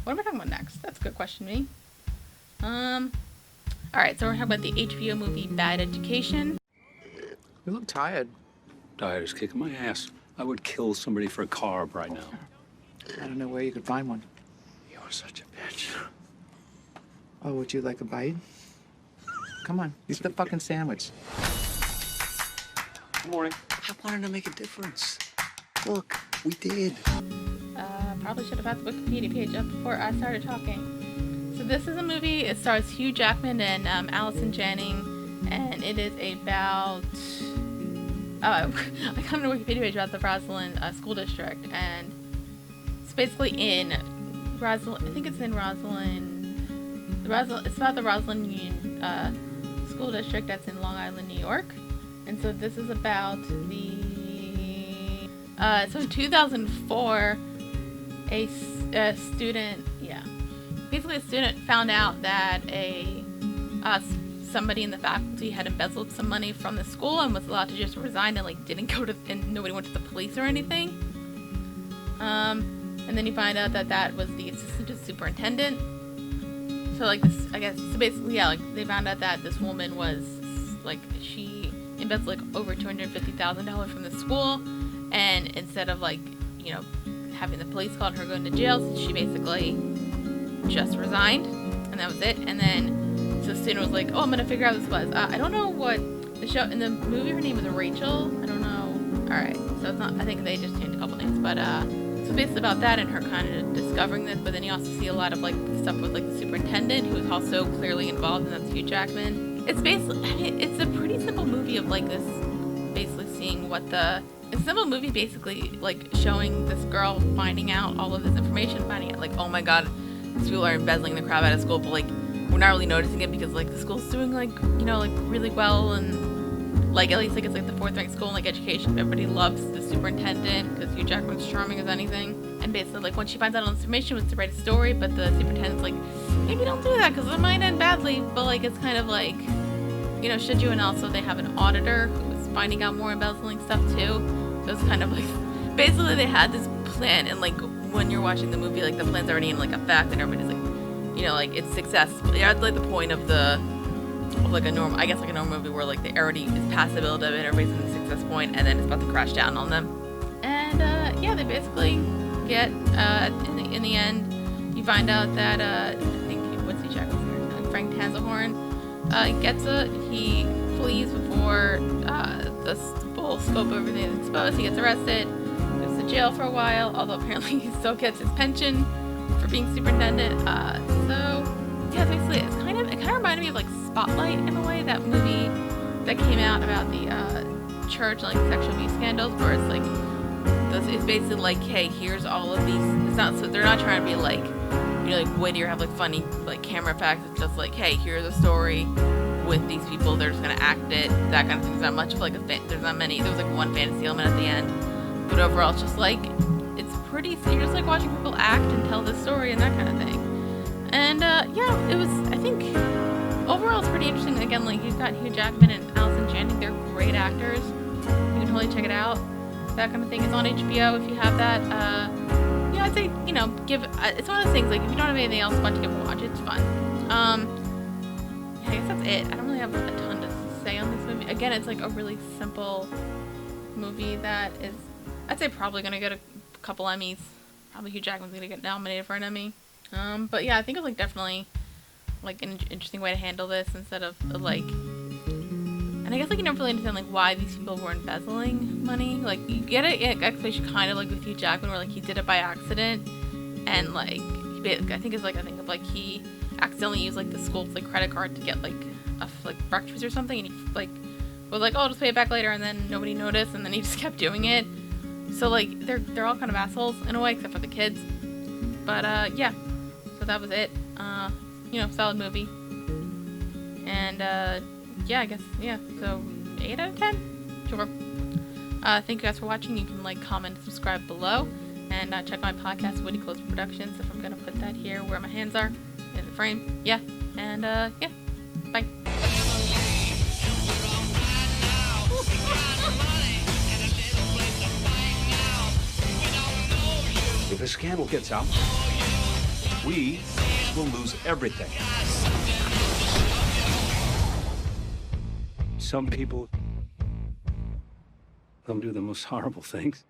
what am I talking about next? That's a good question to me. Alright, so we're talking about the HBO movie Bad Education. You look tired. Tired as kicking my ass. I would kill somebody for a carb right now. I don't know where you could find one. You're such a bitch. Oh, would you like a bite? Come on, eat the fucking sandwich. Good morning. I wanted to make a difference. Look, we did. Probably should have had the Wikipedia page up before I started talking. So this is a movie. It stars Hugh Jackman and Allison Janney, and it is about I got on the Wikipedia page about the Roslyn school district, and it's basically in Roslyn. I think it's in Roslyn. It's about the Roslyn Union school district that's in Long Island, New York. And so this is about the so in 2004, a student, basically a student found out that somebody in the faculty had embezzled some money from the school and was allowed to just resign and didn't go to, and nobody went to the police or anything. And then you find out that was the assistant superintendent. So this, I guess, so basically, they found out that this woman was she embezzled over $250,000 from the school, and instead of having the police called her going to jail, she basically just resigned, and that was it. And then so the student was like, "Oh, I'm gonna figure out this was." I don't know what the show in the movie. Her name was Rachel. I don't know. All right, so it's not. I think they just changed a couple names, but so basically about that and her kind of discovering this. But then you also see a lot of stuff with the superintendent, who is also clearly involved, and that's Hugh Jackman. It's basically, it's a pretty simple movie of this, basically seeing what the. It's a simple movie, basically showing this girl finding out all of this information, finding out oh my god, these people are embezzling the crap out of school, but we're not really noticing it because the school's doing really well, and at least it's the fourth ranked school in education. Everybody loves the superintendent because Hugh Jackman's charming as anything. And basically when she finds out all this information, was to write a story, but the superintendent's maybe don't do that because it might end badly. But it's kind of should you? And also they have an auditor who is finding out more embezzling stuff too. So it's kind of basically they had this plan, and when you're watching the movie, the plan's already in effect, and everybody's it's successful. Yeah, it's the point of a normal, I guess a normal movie where they already is past the build of it, everybody's in the success point, and then it's about to crash down on them. And they basically get in the end, you find out that I think what's he Jackman's name? Frank Tanzahorn he flees before the full scope of everything is exposed. He gets arrested, goes to jail for a while, although apparently he still gets his pension for being superintendent. Basically it kind of reminded me of Spotlight in a way, that movie that came out about the church sexual abuse scandals, where it's basically hey, here's all of these. It's not, so they're not trying to be witty or have funny camera effects. It's just hey, here's a story with these people, they're just gonna act it, that kind of thing. There's not much of there's not many. There was one fantasy element at the end, but overall it's just it's pretty, so you're just watching people act and tell the story and that kind of thing. And it was, I think overall it's pretty interesting. Again, you've got Hugh Jackman and Allison Janney, they're great actors. You can totally check it out. That kind of thing is on HBO if you have that. I'd say give it's one of those things if you don't have anything else fun to give a watch, it's fun. I guess that's it. I don't really have a ton to say on this movie. Again, it's a really simple movie that is, I'd say, probably gonna get a couple Emmys. Probably Hugh Jackman's gonna get nominated for an Emmy. But yeah, I think it's definitely an interesting way to handle this instead of and I guess you never really understand why these people were embezzling money. You get it, explanation kind of with Hugh Jackman, where he did it by accident, and I think he accidentally used the school's credit card to get a breakfast or something, and he was oh, I'll just pay it back later, and then nobody noticed, and then he just kept doing it. So they're all kind of assholes in a way, except for the kids. But so that was it. Solid movie. And I guess so 8 out of 10. Sure. Thank you guys for watching. You can comment, and subscribe below, and check my podcast, Woody Close Productions, if I'm gonna put that here where my hands are in the frame. And bye. If a scandal gets out, we will lose everything. Some people, they'll do the most horrible things.